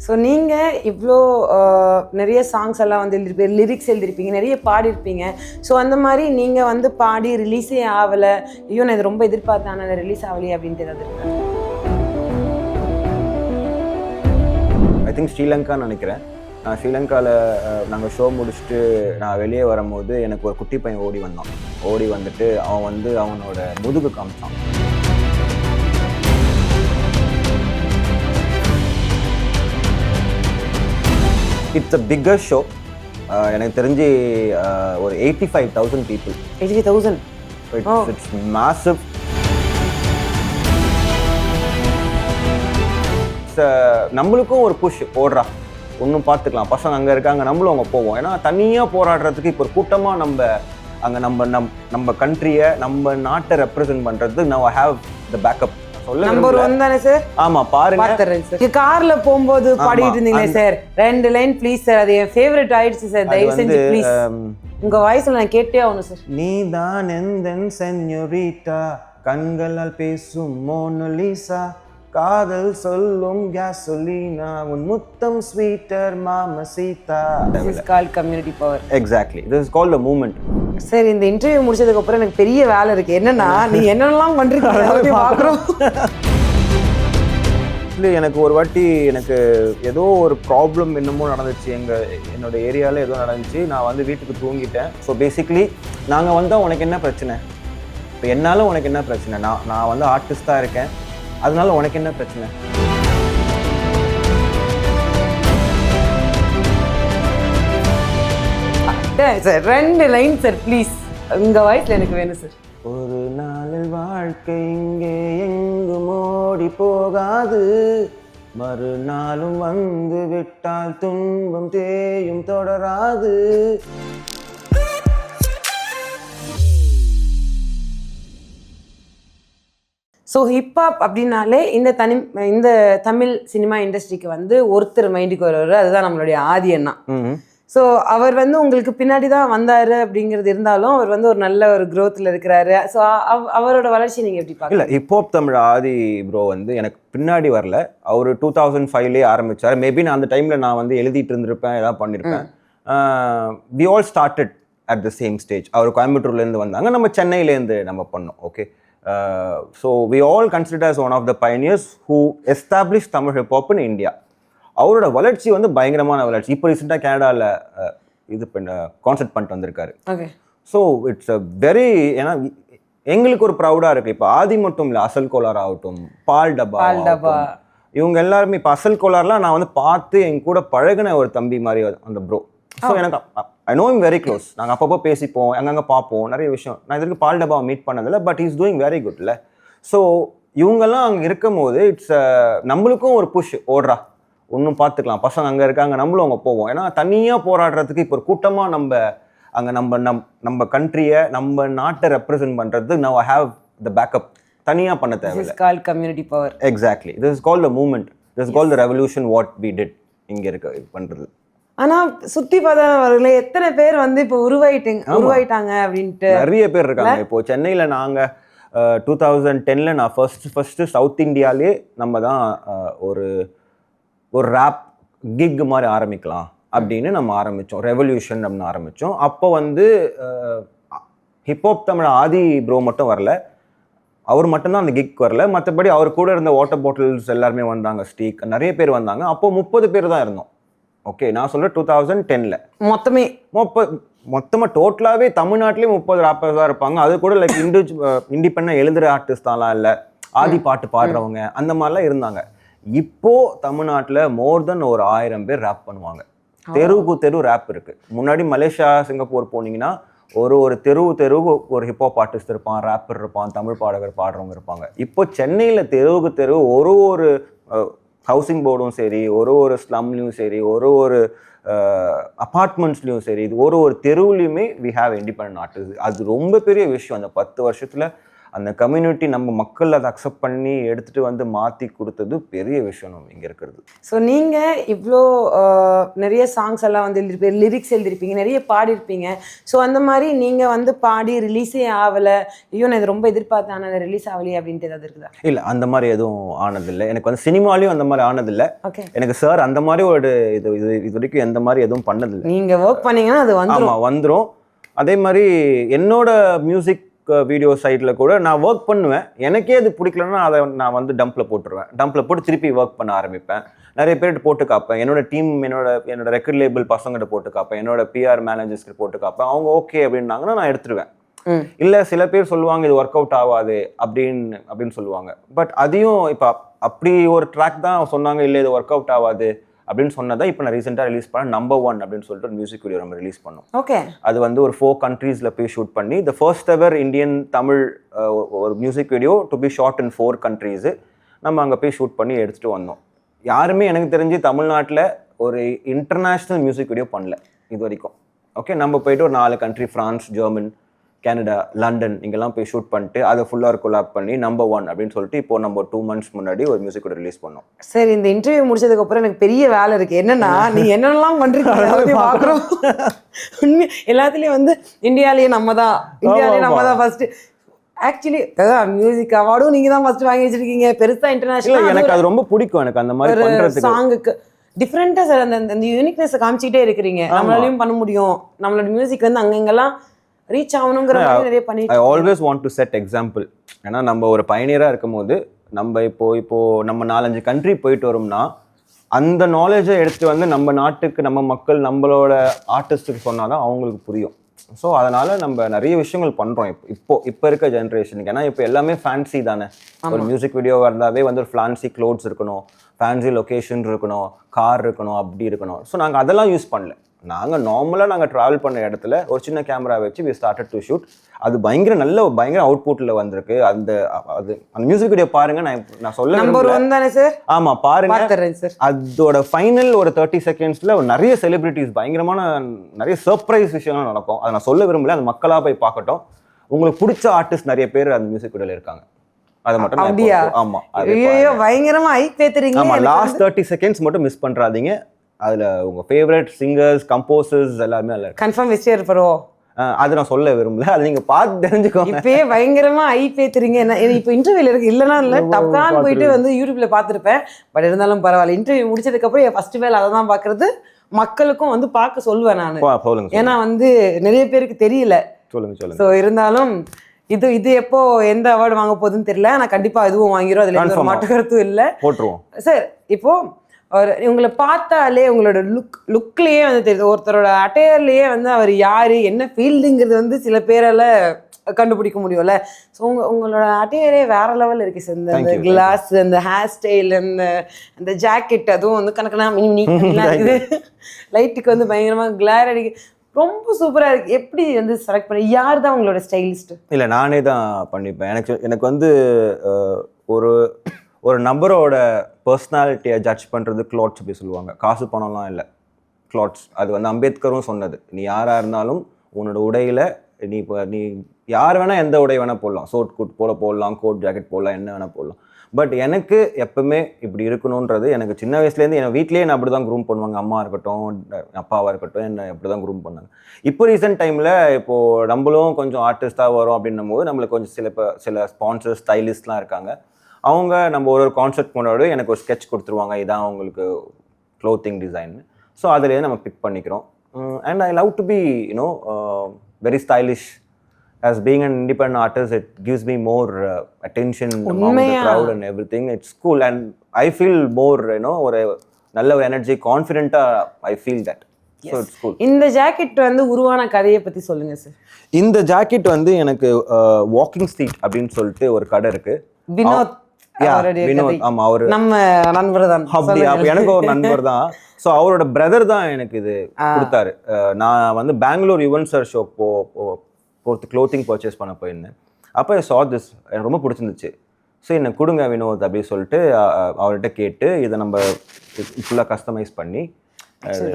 So நீங்கள் இவ்வளோ நிறைய சாங்ஸ் எல்லாம் வந்து எழுதிருப்பீங்க, லிரிக்ஸ் எழுதிருப்பீங்க, நிறைய பாடிருப்பீங்க. ஸோ அந்த மாதிரி நீங்கள் வந்து பாடி ரிலீஸே ஆகலை, ஐயோ நான் இது ரொம்ப எதிர்பார்த்தேன் ஆனால் ரிலீஸ் ஆகலையே அப்படின்ட்டு ஏதாவது இருக்கு? ஐ திங்க் ஸ்ரீலங்கான்னு நினைக்கிறேன். நான் ஸ்ரீலங்காவில் நாங்கள் ஷோ முடிச்சுட்டு நான் வெளியே வரும்போது எனக்கு ஒரு குட்டி பையன் ஓடி வந்துட்டு அவன் வந்து அவனோட முதுகு காமிச்சான். It's a bigger show. எனக்கு தெரிஞ்சு ஒரு 85,000 people. 85,000? It's massive. நம்மளுக்கும் ஒரு புஷ் ஓடுறா, ஒன்றும் பார்த்துக்கலாம், பசங்க அங்கே இருக்காங்க, நம்மளும் அங்கே போவோம். ஏன்னா தனியாக போராடுறதுக்கு இப்போ ஒரு கூட்டமாக அங்கே நம்ம கண்ட்ரியை, நம்ம நாட்டை ரெப்ரசென்ட் பண்ணுறதுக்கு now I have the backup. Number 1 தானே சார்? ஆமா, பாருங்க. சார் கார்ல போகும்போது பாடிட்டு இருந்தீங்களே சார், 2 லைன் ப்ளீஸ் சார், அது என் ஃபேவரட் ஆயிடுச்சு சார், தயவு செஞ்சு ப்ளீஸ் உங்க வாய்ஸ்ல நான் கேட்டே ஆகணும் சார். நீதான் எந்தன் சென்யோரிட்டா, கண்களால் பேசும் மோனலிசா, காதல் சொல்லும் கேசோலினா, உன் முத்தம் sweeter மாமசீதா. This is called community power. Exactly. This is called a movement. Sir இந்த இன்டர்வியூ முடிச்சதுக்கு அப்புறம் எனக்கு பெரிய வேலை இருக்கு. என்னன்னா நீங்க என்னெல்லாம் பண்றீங்க பார்க்குறோம். இல்லை, எனக்கு ஒரு வாட்டி எனக்கு ஏதோ ஒரு ப்ராப்ளம் என்னமோ நடந்துச்சு, என்னோட ஏரியாவில் ஏதோ நடந்துச்சு. நான் வந்து வீட்டுக்கு தூங்கிட்டேன். ஸோ பேசிக்லி நாங்கள் வந்தால் உனக்கு என்ன பிரச்சனை, இப்போ என்னால் உனக்கு என்ன பிரச்சனை, நான் வந்து ஆர்டிஸ்டாக இருக்கேன், அதனால உனக்கு என்ன பிரச்சனை. சார் 2 லைன் சார் ப்ளீஸ், உங்க வாய்ஸ்ல எனக்கு வேணும் சார். ஒரு நாளில் வாழ்க்கை இங்கே எங்கும் ஓடி போகாது, மறுநாளும் வந்து விட்டால் துன்பம் தேயும் தொடராது. ஸோ ஹிப்ஹாப் அப்படின்னாலே இந்த தமிழ் சினிமா இண்டஸ்ட்ரிக்கு வந்து ஒருத்தர் மைண்டுக்கு வருவார், அதுதான் நம்மளுடைய ஆதி அண்ணா. ஸோ அவர் வந்து உங்களுக்கு பின்னாடி தான் வந்தார் அப்படிங்கிறது இருந்தாலும் அவர் வந்து ஒரு நல்ல ஒரு க்ரோத்தில் இருக்கிறாரு. ஸோ அவரோட வளர்ச்சி நீங்கள் எப்படி பார்க்கல? இல்லை, ஹிப்ஹாப் தமிழ் ஆதி ப்ரோ வந்து எனக்கு பின்னாடி வரல. அவர் 2005லேயே ஆரம்பித்தார். மேபி நான் அந்த டைமில் நான் வந்து எழுதிட்டு இருந்திருப்பேன், ஏதாவது பண்ணியிருப்பேன். We all started at the same stage. அவர் கோயம்புத்தூர்லேருந்து வந்தாங்க, நம்ம சென்னையிலேருந்து நம்ம பண்ணோம். Okay, so we all consider as one of the pioneers who established Tamil hip hop in India. அவரோட வளர்ச்சி வந்து பயங்கரமான வளர்ச்சி. இப்போ ரீசெண்டாக கனடாவில் இது கான்சர்ட் பண்ணிட்டு வந்திருக்காரு. Okay, so it's a very, ஏன்னா எங்களுக்கு ஒரு ப்ரௌடாக இருக்குது. இப்போ ஆதி மட்டும் இல்லை, அசல் கோலார் ஆகட்டும், பால் டப்பா, இவங்க எல்லாருமே இப்போ அசல் கோலார்லாம் நான் வந்து பார்த்து என் கூட பழகின ஒரு தம்பி மாதிரி அந்த ப்ரோ. ஸோ எனக்கு I know him very close. நாங்கள் அப்பப்போ பேசிப்போம், அங்கங்கே பார்ப்போம், நிறைய விஷயம். நான் இதுக்கு பால் டப்பாவை மீட் பண்ணதில்லை, but is doing very good இல்லை. ஸோ இவங்கெல்லாம் அங்கே இருக்கும் போது இட்ஸ் நம்மளுக்கும் ஒரு புஷ் ஓடுறா, ஒன்றும் பார்த்துக்கலாம், பசங்க அங்கே இருக்காங்க, நம்மளும் அங்கே போவோம். ஏன்னா தனியாக போராடுறதுக்கு இப்போ ஒரு கூட்டமாக அங்கே நம்ம கண்ட்ரியை, நம்ம நாட்டை ரெப்ரசென்ட் பண்ணுறதுக்கு now I have the backup. தனியாக பண்ண தேவையில்லை. This is called community power. Exactly. This is called the movement. This is called the revolution what we did. இங்கே இருக்க பண்ணுறது. ஆனால் சுற்றி பார்த்தவர்களே எத்தனை பேர் வந்து இப்போ உருவாயிட்டாங்க அப்படின்ட்டு நிறைய பேர் இருக்காங்க. இப்போது சென்னையில் நாங்கள் 2010 நான் ஃபஸ்ட்டு சவுத் இந்தியாவிலே நம்ம தான் ஒரு ரேப் கிக் மாதிரி ஆரம்பிக்கலாம் அப்படின்னு நம்ம ஆரம்பித்தோம். ரெவல்யூஷன் அப்படின்னு ஆரம்பித்தோம். அப்போ வந்து ஹிப்ஹாப் தமிழ் ஆதி ப்ரோ மட்டும் வரல, அவர் மட்டும்தான் அந்த கிக் வரல. மற்றபடி அவர் கூட இருந்த வாட்டர் பாட்டில்ஸ் எல்லாருமே வந்தாங்க, ஸ்டீக் நிறைய பேர் வந்தாங்க. அப்போது 30 பேர் தான் இருந்தோம். ஓகே, நான் சொல்கிறேன் 2010 மொத்தமாக டோட்டலாகவே தமிழ்நாட்டிலே 30 ராப்பர்ஸ் தான் இருப்பாங்க. அது கூட லைக் இண்டிபெண்டாக எழுதுகிற ஆர்டிஸ்ட் தான்லாம் இல்லை, ஆதி பாட்டு பாடுறவங்க அந்த மாதிரிலாம் இருந்தாங்க. இப்போ தமிழ்நாட்டில் மோர் தென் ஒரு 1000 பேர் ரேப் பண்ணுவாங்க. தெருவுக்கு தெரு ரேப் இருக்குது. முன்னாடி மலேசியா, சிங்கப்பூர் போனீங்கன்னா ஒரு தெருவுக்கு ஒரு ஹிப்ஹாப் ஆர்டிஸ்ட் இருப்பான், ரேப்பர் இருப்பான், தமிழ் பாடகர் பாடுறவங்க இருப்பாங்க. இப்போ சென்னையில் தெருவுக்கு தெரு ஒரு ஹவுசிங் போர்டும் சரி, ஒரு ஸ்லம்லையும் சரி, ஒரு அப்பார்ட்மெண்ட்ஸ்லையும் சரி, இது ஒரு தெருவுலையுமே வி ஹாவ் இண்டிபெண்டன்ட் ஆர்டிஸ்ட். அது ரொம்ப பெரிய விஷயம். அந்த 10 வருஷத்தில் அந்த கம்யூனிட்டி நம்ம மக்கள் அதை அக்செப்ட் பண்ணி எடுத்துகிட்டு வந்து மாற்றி கொடுத்தது பெரிய விஷயம் இங்கே இருக்கிறது. ஸோ நீங்கள் இவ்வளோ நிறைய சாங்ஸ் எல்லாம் வந்து எழுதிருப்பீங்க, லிரிக்ஸ் எழுதிருப்பீங்க, நிறைய பாடிருப்பீங்க. ஸோ அந்த மாதிரி நீங்கள் வந்து பாடி ரிலீஸே ஆகலை, ஐயோ நான் இது ரொம்ப எதிர்பார்த்தேன் ஆனால் அது ரிலீஸ் ஆகலையே அப்படின்ட்டு ஏதாவது இருக்குதா? இல்லை, அந்த மாதிரி எதுவும் ஆனதில்லை. எனக்கு வந்து சினிமாலையும் அந்த மாதிரி ஆனதில்லை. ஓகே. எனக்கு சார் அந்த மாதிரி ஒரு இது வரைக்கும் எந்த மாதிரி எதுவும் பண்ணதில்லை. நீங்கள் ஒர்க் பண்ணீங்கன்னா அது ஆமாம் வந்துடும். அதே மாதிரி என்னோட மியூசிக் வீடியோ சைட்டில் கூட நான் ஒர்க் பண்ணுவேன். எனக்கே அது பிடிக்கலன்னா அதை நான் வந்து டம்பில் போட்டுருவேன். டம்பில் போட்டு திருப்பி ஒர்க் பண்ண ஆரம்பிப்பேன். நிறைய பேர்கிட்ட போட்டு காப்பேன். என்னோட டீம் என்னோட ரெக்கார்ட் லேபிள் பசங்கிட்ட போட்டு காப்பேன். என்னோட பிஆர் மேனேஜர்ஸ்க்கு போட்டு காப்பேன். அவங்க ஓகே அப்படின்னாங்கன்னா நான் எடுத்துருவேன். இல்லை சில பேர் சொல்லுவாங்க இது ஒர்க் அவுட் ஆகாது அப்படின்னு சொல்லுவாங்க. பட் அதையும் இப்போ அப்படி ஒரு ட்ராக் தான் சொன்னாங்க, இல்லை இது ஒர்க் அவுட் ஆகாது அப்படின்னு சொன்னதை இப்போ நான் ரீசெண்டாக ரிலீஸ் பண்ண நம்பர் 1 அப்படின்னு சொல்லிட்டு ஒரு மியூசிக் வீடியோ நம்ம ரிலீஸ் பண்ணோம். ஓகே. அது வந்து ஒரு 4 கண்ட்ரீஸில் போய் ஷூட் பண்ணி the first ever Indian Tamil ஒரு music video to be shot in 4 countries நம்ம அங்கே போய் ஷூட் பண்ணி எடுத்துகிட்டு வந்தோம். யாருமே எனக்கு தெரிஞ்சு தமிழ்நாட்டில் ஒரு இன்டர்நேஷ்னல் மியூசிக் வீடியோ பண்ணல இது வரைக்கும். ஓகே, நம்ம போயிட்டு ஒரு 4 country, France, German, Canada, London இங்கெல்லாம் போய் ஷூட் பண்ணிட்டு அதை ஃபுல்லாக கொலாப் பண்ணி நம்பர் 1 அப்படின்னு சொல்லிட்டு இப்போ நம்ம 2 months முன்னாடி ஒரு மியூசிக் வீடியோ ரிலீஸ் பண்ணோம். சரி, இந்த இன்டர்வியூ முடிச்சதுக்கப்புறம் எனக்கு பெரிய வேலை இருக்குது. என்னன்னா நீ என்னென்னலாம் பண்ணுறீங்க பார்க்குறோம். உண்மை எல்லாத்துலேயும் வந்து இந்தியாவிலேயே நம்ம தான் ஃபர்ஸ்ட். ஆக்சுவலி மியூசிக் அவார்டும் நீங்கள் தான் ஃபர்ஸ்ட் வாங்கி வச்சிருக்கீங்க பெருசாக இன்டர்நேஷனல். எனக்கு அது ரொம்ப பிடிக்கும். எனக்கு அந்த மாதிரி பண்ணுறதுக்கு சாங்குக்கு டிஃப்ரெண்ட்டாக சார் அந்த யூனிக்னஸை காமிச்சிக்கிட்டே இருக்கிறீங்க. நம்மளாலையும் பண்ண முடியும். நம்மளோட மியூசிக் வந்து அங்கங்கெல்லாம் ரீச் ஆகணுங்கிற மாதிரி நிறைய பண்ணிட்டு. I always want to set example. ஏன்னா நம்ம ஒரு பயணியராக இருக்கும் போது நம்ம இப்போ நம்ம 4-5 கண்ட்ரி போயிட்டு வரோம்னா அந்த நாலேஜை எடுத்துட்டு வந்து நம்ம நாட்டுக்கு நம்ம மக்கள் நம்மளோட ஆர்டிஸ்ட்டுக்கு சொன்னாதான் அவங்களுக்கு புரியும். ஸோ அதனால நம்ம நிறைய விஷயங்கள் பண்ணுறோம் இப்போ இருக்க ஜென்ரேஷனுக்கு. ஏன்னா இப்போ எல்லாமே ஃபேன்சி தானே. ஒரு மியூசிக் வீடியோ வந்தாவே வந்து ஒரு ஃபேன்சி க்ளோத்ஸ் இருக்கணும், ஃபேன்சி லொக்கேஷன் இருக்கணும், கார் இருக்கணும், அப்படி இருக்கணும். ஸோ நாங்கள் அதெல்லாம் யூஸ் பண்ணல. நாங்கள் ட்ராவல் பண்ண இடத்துல ஒரு சின்ன கேமரா வச்சு we started to shoot. அது பயங்கர அவுட்புட்டில் வந்திருக்கு. அந்த மியூசிக் வீடியோ பாருங்க. நான் சொல்ல நம்பர் 1 தானே சார்? ஆமாம் பாருங்க சார். அதோட ஃபைனல் ஒரு 30 secondsல நிறைய செலிபிரிட்டிஸ் பயங்கரமான நிறைய சர்ப்ரைஸ் விஷயங்கள் நடக்கும். அதை நான் சொல்ல விரும்பல. அது மக்களாக போய் பார்க்கட்டும். உங்களுக்கு பிடிச்ச ஆர்டிஸ்ட் நிறைய பேர் அந்த மியூசிக் வீடியோல இருக்காங்க. அதை மட்டும் அப்படியா? ஆமா, பயங்கரமா ஐ பேத்துறீங்க. ஆமா, லாஸ்ட் 30 seconds மட்டும் மிஸ் பண்றாதீங்க. அதுல உங்க ஃபேவரட் சிங்கர்ஸ், கம்போசர்ஸ் எல்லாமே அதுல கன்ஃபார்ம் விஷயம் இருப்போம். அது நான் சொல்ல விரும்பல. அது நீங்க பார்த்து தெரிஞ்சுக்கோங்க. இப்பயே பயங்கரமா ஐ பேத்துறீங்க. இப்போ இன்டர்வியூல இருக்கு இல்லைன்னா இல்லை டப்பான்னு போயிட்டு வந்து யூடியூப்ல பார்த்துருப்பேன். பட் இருந்தாலும் பரவாயில்ல. இன்டர்வியூ முடிச்சதுக்கப்புறம் என் ஃபர்ஸ்ட் வேலை அதை தான் பார்க்கறது. மக்களுக்கும் வந்து பார்க்க சொல்லுவேன் நான். ஏன்னா வந்து நிறைய பேருக்கு தெரியல. சொல்லுங்க. ஸோ இருந்தாலும் இது எப்போ எந்த அவார்டு வாங்க போகுதுன்னு தெரியல. ஆனால் கண்டிப்பா இதுவும் வாங்கிடும். அதுல எந்த மாற்று கருத்தும் இல்லை. போட்டுருவோம் சார். இப்போ உங்களை பார்த்தாலே உங்களோட லுக்லேயே வந்து தெரியுது. ஒருத்தரோட அட்டையர்லேயே வந்து அவர் யார் என்ன ஃபீல்டுங்கிறது வந்து சில பேரால் கண்டுபிடிக்க முடியும்ல. ஸோ உங்களோட அட்டையரே வேற லெவல் இருக்கு சார். இந்த கிளாஸ், அந்த ஹேர் ஸ்டைல், அந்த ஜாக்கெட், அதுவும் வந்து கணக்கெல்லாம் இருக்குது. லைட்டுக்கு வந்து பயங்கரமாக கிளார் அடிக்கு. ரொம்ப சூப்பராக இருக்குது. எப்படி வந்து செலக்ட் பண்ணி யார் தான் உங்களோட ஸ்டைலிஸ்ட்? இல்லை, நானே தான் பண்ணிப்பேன். எனக்கு வந்து ஒரு நபரோட பர்சனாலிட்டியை ஜட்ஜ் பண்ணுறது க்ளாத்ஸ் அப்படி சொல்லுவாங்க. காசு பணம்லாம் இல்லை, க்ளாத்ஸ். அது வந்து அம்பேத்கரும் சொன்னது. நீ யாராக இருந்தாலும் உன்னோட உடையில் நீ யார் வேணால் எந்த உடை வேணால் போடலாம். கோட் போடலாம், கோட் ஜாக்கெட் போடலாம், என்ன வேணால் போடலாம். பட் எனக்கு எப்பவுமே இப்படி இருக்கணுன்றது எனக்கு சின்ன வயசுலேருந்து என் வீட்லேயே நான் அப்படி தான் க்ரூம் பண்ணுவாங்க. அம்மா இருக்கட்டும், அப்பாவாக இருக்கட்டும், என்ன அப்படி தான் க்ரூம் பண்ணாங்க. இப்போ ரீசெண்ட் டைமில் இப்போது நம்மளும் கொஞ்சம் ஆர்டிஸ்ட்டாக வரோம் அப்படின்னும் போது நம்மளுக்கு கொஞ்சம் சில ஸ்பான்சர்ஸ், ஸ்டைலிஸ்ட்லாம் இருக்காங்க. அவங்க நம்ம ஒரு கான்செப்ட் முன்னாடி எனக்கு ஒரு ஸ்கெட்ச் கொடுத்துருவாங்க, இதான் அவங்களுக்கு க்ளோத்திங் டிசைன். ஸோ அதிலேயே நம்ம பிக் பண்ணிக்கிறோம். And I love to be very stylish. As being an independent artist, it gives me more attention among the crowd and everything. It's cool and I feel more, ஒரு நல்ல ஒரு energy, கான்ஃபிடென்ட்டா I feel that. So it's cool. இந்த jacket வந்து உருவான கதையை பத்தி சொல்லுங்க சார். இந்த ஜாக்கெட் வந்து எனக்கு வாக்கிங் ஸ்ட்ரீட் அப்படின்னு சொல்லிட்டு ஒரு கடை இருக்கு. வினோத். ஆமா, அவரு நம்ம நண்பர் தான். எனக்கு ஒரு நண்பர் தான். ஸோ அவரோட பிரதர் தான் எனக்கு இது கொடுத்தாரு. நான் வந்து Bangalore Yuvan sir show clothing purchase பண்ண போயிருந்தேன். அப்போ ஐ saw this, எனக்கு ரொம்ப பிடிச்சிருந்துச்சு. ஸோ என்னை கொடுங்க வினோத் அப்படின்னு சொல்லிட்டு அவர்கிட்ட கேட்டு இதை நம்ம ஃபுல்லாக கஸ்டமைஸ் பண்ணி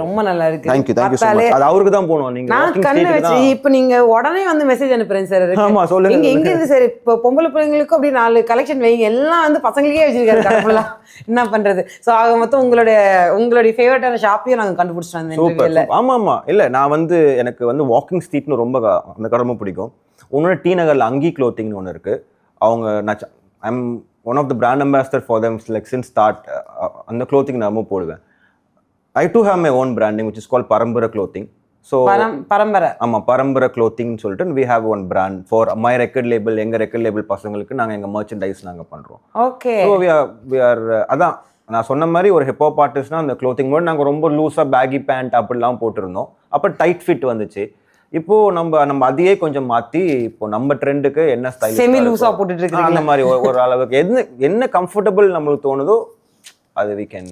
ரொம்ப நல்லா இருக்கு. Thank you so much. அது அவருக்கு தான் போகணும். நீங்க நான் கண்ணு வச்சு இப்போ நீங்க உடனே வந்து மெசேஜ் அனுப்புறேன் சார். ஆமா சொல்லுங்க. இங்க எங்க இருந்து சார் இப்போ பொம்பளை பிள்ளைங்களுக்கும் அப்படி 4 கலெக்ஷன் வைங்க, எல்லாம் வந்து பசங்களுக்கே வச்சிருக்காரு கடவுளா. என்ன பண்றது? ஸோ ஆக மொத்தம் உங்களுடைய ஃபேவரட்டான ஷாப்பையும் நாங்கள் கண்டுபிடிச்சிட்டோம். சூப்பர். ஆமா இல்ல நான் வந்து எனக்கு வந்து வாக்கிங் ஸ்ட்ரீட்னு ரொம்ப அந்த கடை ரொம்ப பிடிக்கும். இன்னொன்று டி நகர்ல அங்கி க்ளோத்திங்னு ஒன்று இருக்கு. அவங்க I'm one of the brand ambassador for them like since start. அந்த க்ளோத்திங் நான் ரொம்ப போடுவேன். I too have my own branding which is called Parambara Clothing. So பரம்பரை. ஆமா Parambara Clothing னு சொல்லிட்டு we have one brand for my record label. எங்க record label பசங்களுக்கு நாங்க எங்க மர்ச்சன்டைஸ் நாங்க பண்றோம். ஓகே. So we are அதான் நான் சொன்ன மாதிரி ஒரு ஹிப்ஹாப் ஆர்டிஸ்ட்னா அந்த க்ளோத்திங் போர்டு நாங்க ரொம்ப லூஸா பேகி பேண்ட் அப்படிலாம் போட்டிருந்தோம். அப்ப டைட் ஃபிட் வந்துச்சு. இப்போ நம்ம அதையே கொஞ்சம் மாத்தி இப்போ நம்ம ட்ரெண்டுக்கு என்ன ஸ்டைல் செமி லூஸா போட்டுட்டு இருக்கீங்க அந்த மாதிரி ஒரு அளவுக்கு என்ன கம்ஃபர்டபுள் நம்மளுக்கு தோணுதோ அது we can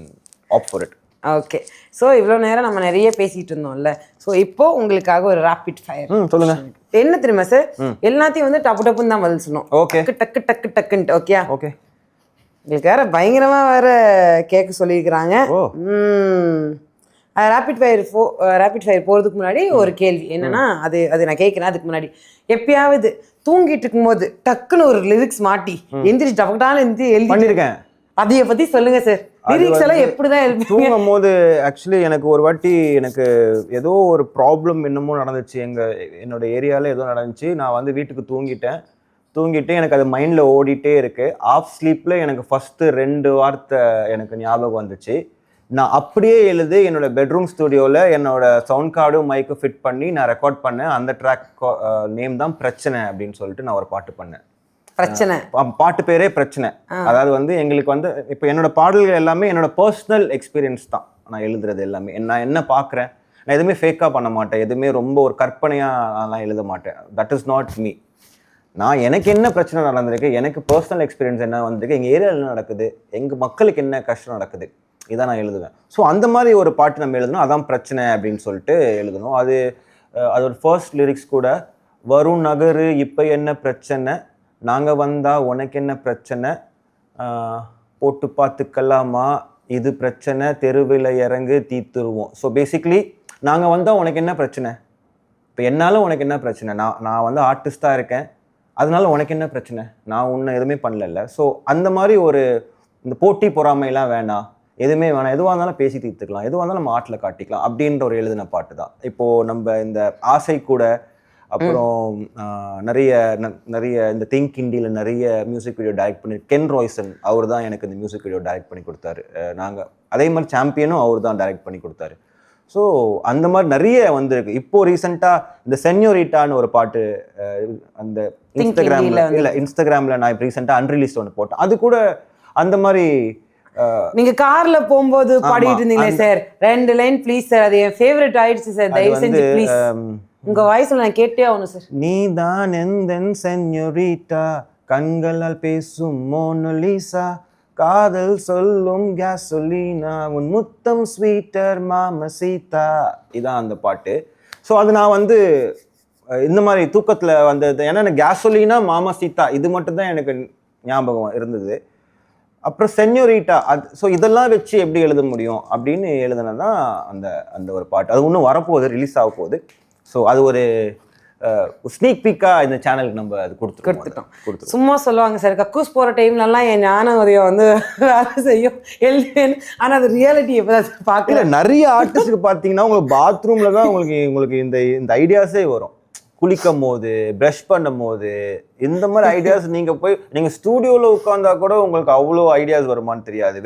opt for it. Okay. So இவ்வளோ நேரம் நம்ம நிறைய பேசிட்டு இருந்தோம்ல. ஸோ இப்போ உங்களுக்காக ஒரு ராபிட் ஃபயர். சொல்லுங்க. என்ன தெரியுமா சார், எல்லாத்தையும் வந்து டப்புன்னு தான் பதில் சொன்னோம். ஓகே. டக்குன்ட்டு. Okay okay. உங்களுக்கு வேற பயங்கரமா வேற கேட்க சொல்லியிருக்கிறாங்க. ராபிட் ஃபயர் போகிறதுக்கு முன்னாடி ஒரு கேள்வி என்னன்னா, அது நான் கேட்குறேன். அதுக்கு முன்னாடி எப்பயாவது தூங்கிட்டு இருக்கும்போது டக்குன்னு ஒரு லிரிக்ஸ் மாட்டி எந்திரிச்சு டபக்குட்டான எழுதி பண்ணியிருக்கேன், அதைய பத்தி சொல்லுங்க சார். லிரிக்ஸ் எல்லாம் எப்படிதான் எழுதுவீங்க? தூங்கும் போது ஆக்சுவலி எனக்கு ஒரு வாட்டி எனக்கு ஏதோ ஒரு ப்ராப்ளம் என்னமோ நடந்துச்சு. என்னோட ஏரியாவில் ஏதோ நடந்துச்சு. நான் வந்து வீட்டுக்கு தூங்கிட்டு எனக்கு அது மைண்டில் ஓடிட்டே இருக்கு. ஆஃப் ஸ்லீப்பில் எனக்கு ஃபஸ்ட்டு 2 வார்த்தை எனக்கு ஞாபகம் வந்துச்சு. நான் அப்படியே எழுதி என்னோட பெட்ரூம் ஸ்டுடியோவில் என்னோட சவுண்ட் கார்டும் மைக்கும் ஃபிட் பண்ணி நான் ரெக்கார்ட் பண்ணேன். அந்த ட்ராக் நேம் தான் பிரச்சனை அப்படின்னு சொல்லிட்டு நான் ஒரு பாட்டு பண்ணேன். பிரச்சனை பாட்டு பேரே பிரச்சனை. அதாவது வந்து எங்களுக்கு வந்து இப்போ என்னோட பாடல்கள் எல்லாமே என்னோட பர்சனல் எக்ஸ்பீரியன்ஸ் தான். நான் எழுதுறது எல்லாமே நான் என்ன பார்க்குறேன். நான் எதுவுமே ஃபேக்காக பண்ண மாட்டேன். எதுவுமே ரொம்ப ஒரு கற்பனையாலாம் எழுத மாட்டேன். That is not me. நான் எனக்கு என்ன பிரச்சனை நடந்திருக்கு, எனக்கு பர்சனல் எக்ஸ்பீரியன்ஸ் என்ன வந்திருக்கு, எங்கள் ஏரியாவில் என்ன நடக்குது, எங்கள் மக்களுக்கு என்ன கஷ்டம் நடக்குது, இதான் நான் எழுதுவேன். ஸோ அந்த மாதிரி ஒரு பாட்டு நம்ம எழுதணும். அதான் பிரச்சனை அப்படின்னு சொல்லிட்டு எழுதணும். அதோட ஃபர்ஸ்ட் லிரிக்ஸ் கூட வரும் நகரு இப்போ என்ன பிரச்சனை, நாங்கள் வந்தால் உனக்கு என்ன பிரச்சனை, போட்டு பார்த்துக்கலாமா இது பிரச்சனை, தெருவில் இறங்கு தீத்துருவோம். ஸோ பேசிக்லி நாங்கள் வந்தால் உனக்கு என்ன பிரச்சனை, இப்போ என்னால் உனக்கு என்ன பிரச்சனை, நான் வந்து ஆர்டிஸ்டாக இருக்கேன், அதனால உனக்கு என்ன பிரச்சனை, நான் ஒன்றும் எதுவுமே பண்ணல. ஸோ அந்த மாதிரி இந்த போட்டி பொறாமையெல்லாம் வேணாம், எதுவுமே வேணாம், எதுவாக இருந்தாலும் பேசி தீர்த்துக்கலாம், எதுவாக இருந்தாலும் நம்ம ஆட்டில் காட்டிக்கலாம் அப்படின்ற ஒரு எழுதின பாட்டு தான். இப்போது நம்ம இந்த ஆசை கூட, அப்புறம் நிறைய இந்த திங்க் இண்டியில் நிறைய மியூசிக் வீடியோ டைரக்ட் பண்ணி கென் ராய்சன் அவர் தான் எனக்கு இந்த மியூசிக் வீடியோ டைரக்ட் பண்ணி கொடுத்தாரு. நாங்கள் அதே மாதிரி சாம்பியனும் அவர் தான் டைரக்ட் பண்ணி கொடுத்தாரு. ஸோ அந்த மாதிரி நிறைய வந்திருக்கு. இப்போ ரீசெண்டாக இந்த சென்யோரிட்டான்னு ஒரு பாட்டு அந்த இன்ஸ்டாகிராமில் நான் இப்போ ரீசெண்டாக அன்ரிலீஸ்ட் ஒன்று போட்டேன். அது கூட அந்த மாதிரி நீங்க கார்ல போகும்போது பாடிட்டு இருந்தீங்களே சார், 2 லைன் ப்ளீஸ் சார், அது என் ஃபேவரட் ஆயிடுச்சு சார், தயவு செஞ்சு ப்ளீஸ் உங்க வாய்ஸ்ல நான் கேட்டே ஆகணும் சார். நீதான் எந்தன் சென்யோரிட்டா, கண்களால் பேசும் மோனலிசா, காதல் சொல்லும் கேசோலினா, உன் முத்தம் ஸ்வீட்டர் மாமசீதா, இதான் அந்த பாட்டு. ஸோ அது நான் வந்து இந்த மாதிரி தூக்கத்தில் வந்தது. ஏன்னா எனக்கு கேசோலினா மாமசீதா இது மட்டும் தான் எனக்கு ஞாபகம் இருந்தது. அப்புறம் சென்யோரிட்டா ஸோ இதெல்லாம் வச்சு எப்படி எழுத முடியும் அப்படின்னு எழுதுனதான் அந்த ஒரு பாட்டு. அது இன்னும் வரப்போகுது, ரிலீஸ் ஆக போகுது. ஸோ அது ஒரு ஸ்னீக் பீக்காக இந்த சேனலுக்கு நம்ம அது கொடுத்துட்டோம். சும்மா சொல்லுவாங்க சார், கக்கூஸ் போகிற டைம்லலாம் என் ஞான உதயம் வந்து வேலை செய்யும் எழுதுவேன்னு. ஆனால் அது ரியாலிட்டி எப்போ பார்க்கல. நிறைய ஆர்டிஸ்டுக்கு பார்த்தீங்கன்னா உங்களுக்கு பாத்ரூமில் தான் உங்களுக்கு இந்த ஐடியாஸே வரும். குளிக்கும் போது, ப்ரஷ் பண்ணும் போது, இந்த மாதிரி ஐடியாஸ் நீங்கள் ஸ்டூடியோவில் உட்காந்தா கூட உங்களுக்கு அவ்வளோ ஐடியாஸ் வருமானு தெரியாது.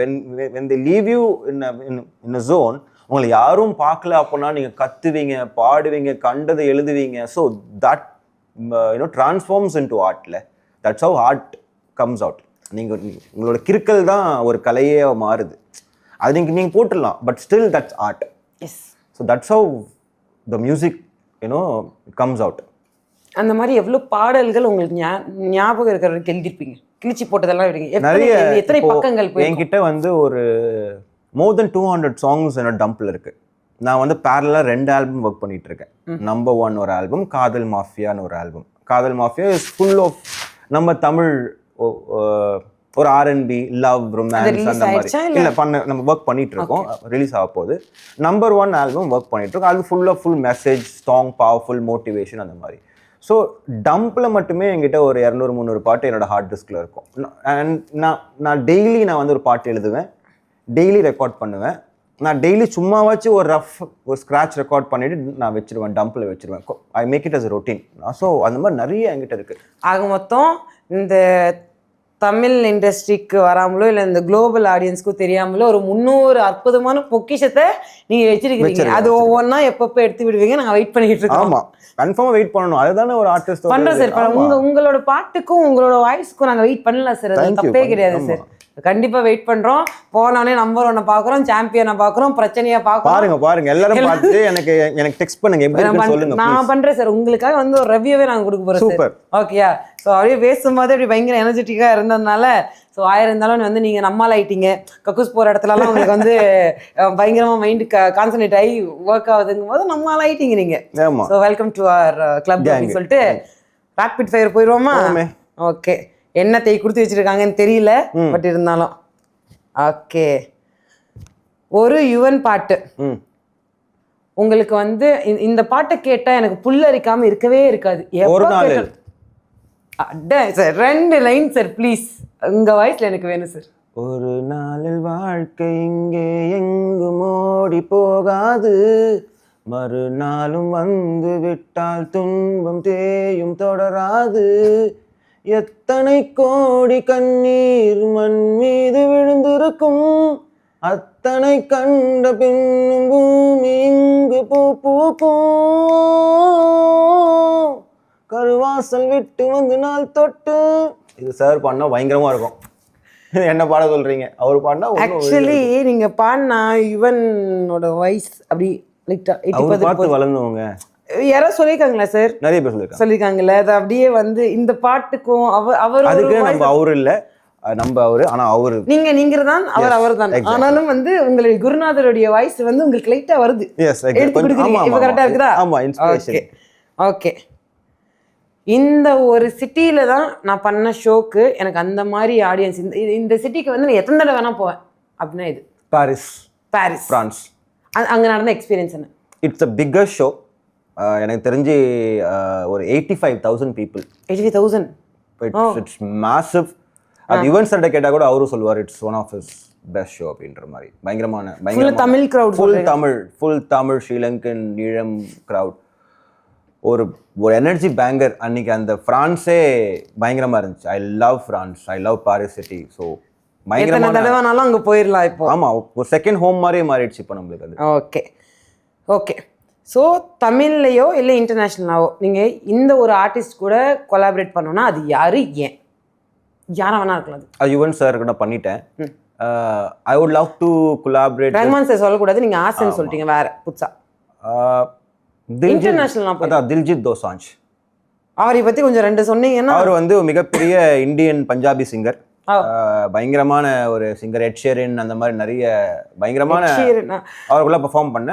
when they leave you in a zone, உங்களை யாரும் பார்க்கல அப்படின்னா நீங்கள் கத்துவீங்க, பாடுவீங்க, கண்டதை எழுதுவீங்க. ஸோ தட் transforms into ஆர்ட்ல. That's how art comes out. உங்களோட கிறுக்கல் தான் ஒரு கலையே மாறுது. அது நீங்கள் போட்டுடலாம், but still that's art. Yes. So that's how the music comes out. அந்த மாதிரி எவ்வளோ பாடல்கள் உங்களுக்கு ஞாபகம் இருக்கிறவருக்கு எழுதிருப்பீங்க, கிழிச்சி போட்டதெல்லாம் நிறைய. எத்தனை பக்கங்கள் என்கிட்ட வந்து ஒரு more than 200 songs என்னோட டம்பில் இருக்கு. நான் வந்து பேரலாக 2 ஆல்பம் ஒர்க் பண்ணிட்டு இருக்கேன். நம்பர் 1 ஒரு ஆல்பம், காதல் மாஃபியான்னு ஒரு ஆல்பம். காதல் மாஃபியா இஸ் ஃபுல் ஆஃப் நம்ம தமிழ் ஒரு R&B லவ் ரொமான்ஸ் release அந்த மாதிரி ஆயிடுச்சா இல்ல நம்ம ஒர்க் பண்ணிட்டு இருக்கோம். ரிலீஸ் ஆக போகுது. நம்பர் 1 ஆல்பம் ஒர்க் பண்ணிட்டு இருக்கோம். அது full message, strong, powerful, motivation அந்த மாதிரி. ஸோ டம்பில் மட்டுமே என்கிட்ட ஒரு 200-300 பாட்டு என்னோட ஹார்ட் டிஸ்கில் இருக்கும். அண்ட் நான் டெய்லி வந்து ஒரு பாட்டு எழுதுவேன், டெய்லி ரெக்கார்ட் பண்ணுவேன். நான் டெய்லி சும்மாவாச்சும் ஒரு ஸ்க்ராட்ச் ரெக்கார்ட் பண்ணிட்டு நான் வச்சிருவேன், டம்பில் வச்சிருவேன். I make it as routine. So அந்த மாதிரி நிறைய என்கிட்ட இருக்கு. ஆக மொத்தம் இந்த தமிழ் இண்டஸ்ட்ரிக்கு வராமலோ இல்லை இந்த குளோபல் ஆடியன்ஸ்க்கும் தெரியாமலோ ஒரு 300 அற்புதமான பொக்கிஷத்தை நீங்க வச்சிருக்கீங்க. அது ஒவ்வொன்றா எப்பப்போ எடுத்து விடுவீங்க, நாங்கள் வெயிட் பண்ணிட்டு இருக்கோம். ஆமா, கன்ஃபார்மா வெயிட் பண்ணணும். அதுதானே ஒரு ஆர்டிஸ்ட் பண்றோம் சார். உங்களோட பாட்டுக்கும் உங்களோட வாய்ஸ்க்கும் நாங்கள் வெயிட் பண்ணலாம் சார். அது தப்பே கிடையாது சார். கண்டிப்பா வெயிட் பண்றோம். போனோடனே நம்பர் 1 பாக்குறோம், சாம்பியனை பாக்குறோம், பிரச்சனையா பாக்குறோம். பாருங்க எல்லாரும் பார்த்து எனக்கு டெக்ஸ்ட் பண்ணுங்க, எப்படி இருக்குன்னு சொல்லுங்க. நான் பண்றேன் சார். உங்களுக்காக ஒரு ரிவ்யூவே நாங்க கொடுக்க போறோம். சூப்பர். ஓகேயா? ஸோ அப்படியே பேசும்போது அப்படி பயங்கர எனர்ஜெட்டிக்கா இருந்ததுனால ஸோ இருந்தாலும் நீங்க நம்மால் ஆயிட்டீங்க. கக்கூஸ் போற இடத்துலலாம் உங்களுக்கு பயங்கரமா மைண்டு கான்சன்ட்ரேட் ஆகி ஒர்க் ஆகுதுங்கும் போது நம்மால் ஆயிட்டீங்க நீங்க. So welcome to our club அப்படின்னு சொல்லிட்டு ராபிட் ஃபயர் போயிடுவோமா? ஓகே. என்ன கொடுத்து வச்சிருக்காங்கன்னு தெரியல, பட் இருந்தாலும் ஓகே. ஒரு யுவன் பாட்டு உங்களுக்கு இந்த பாட்டை கேட்டா எனக்கு புல்லரிக்காம இருக்கவே இருக்காது. சார் 2 லைன் சார் ப்ளீஸ், உங்க வாய்ஸ்ல எனக்கு வேணும் சார். ஒரு நாளில் வாழ்க்கை இங்கே எங்கும் ஓடி போகாது, மறுநாளும் வந்து விட்டால் துன்பம் தேயும் தொடராது, எத்தனை கோடி கண்ணீர் மண் மீது விழுந்திருக்கும், அத்தனை கண்ட பின்னும் பூமி இங்கு பூ பூக்கும், கருவாசல் விட்டு வந்து நாள் தொட்டு. இது சார் பாடினா பயங்கரமா இருக்கும். என்ன பாட சொல்றீங்க? அவர் பாடினா ஆக்சுவலி நீங்க பாடினா யுவனோட வாய்ஸ் அப்படி பார்த்து வளர்ந்தவங்க யாரோ சொல்லிருக்காங்களா சார்? நிறைய பேர் சொல்லிருக்காங்கல்ல. அது அப்படியே இந்த பாட்டுக்கும் அவர் அதுக்கு நம்ம அவரு இல்ல, நம்ம அவரு. ஆனா அவரு நீங்க தான், அவர் தான். ஆனாலும் உங்களுடைய குருநாதருடைய வாய்ஸ் உங்களுக்கு லைட்டா வருது. எடுத்து கொடுக்குறீங்க. இப்ப கரெக்டா இருக்குதா? ஆமா, இன்ஸ்பிரேஷன். ஓகே. இந்த ஒரு சிட்டியில தான் நான் பண்ண ஷோக்கு எனக்கு அந்த மாதிரி ஆடியன்ஸ். இந்த சிட்டிக்கு நான் எத்தனை தடவை வேணா போவேன் அப்படின்னா இது பாரிஸ், பிரான்ஸ். அங்க நடந்த எக்ஸ்பீரியன்ஸ் என்ன? It's a bigger show. எனக்கு தெரிஞ்சு ஒரு 85,000 people. 85,000. It's massive. அது யுவன் சார்ட்ட கேட்டா கூட அவரும் சொல்லுவார் it's one of his best show அப்படின்ற மாதிரி. பயங்கரமான Tamil crowd, full Tamil Sri Lankan Eelam crowd. ஒரு எனர்ஜி பேங்கர் அன்னைக்கு. அந்த ஃப்ரான்ஸே பயங்கரமா இருந்துச்சு. I love France, I love Paris city. So பயங்கரமான தடவைனாலும் அங்கே போயிடலாம் இப்போ. ஆமாம், ஒரு செகண்ட் ஹோம் மாதிரியே மாறிடுச்சு இப்போ நம்மளுக்கு அது. ஓகே. ஸோ தமிழ்லையோ இல்லை இன்டர்நேஷ்னலாவோ நீங்கள் இந்த ஒரு ஆர்டிஸ்ட் கூட கொலாபரேட் பண்ணோன்னா அது யாரு, ஏன்? யாரா வேணா இருக்கலாம். அது யுவன் சார் கூட பண்ணிட்டேன். I would love to collaborate. Rahman sir சொல்லக்கூடாது, நீங்கள் ஆசைன்னு சொல்லிட்டீங்க. வேற புதுசா இன்டர்நேஷனல் தில்ஜித் தோசாஞ்ச். அவரை பத்தி கொஞ்சம் 2 சொன்னீங்கன்னா. அவர் மிகப்பெரிய இந்தியன் பஞ்சாபி சிங்கர், பயங்கரமான ஒரு சிங்கர். எட் ஷீரன் அந்த மாதிரி நிறைய பயங்கரமான அவருக்குள்ள பெர்ஃபார்ம் பண்ண.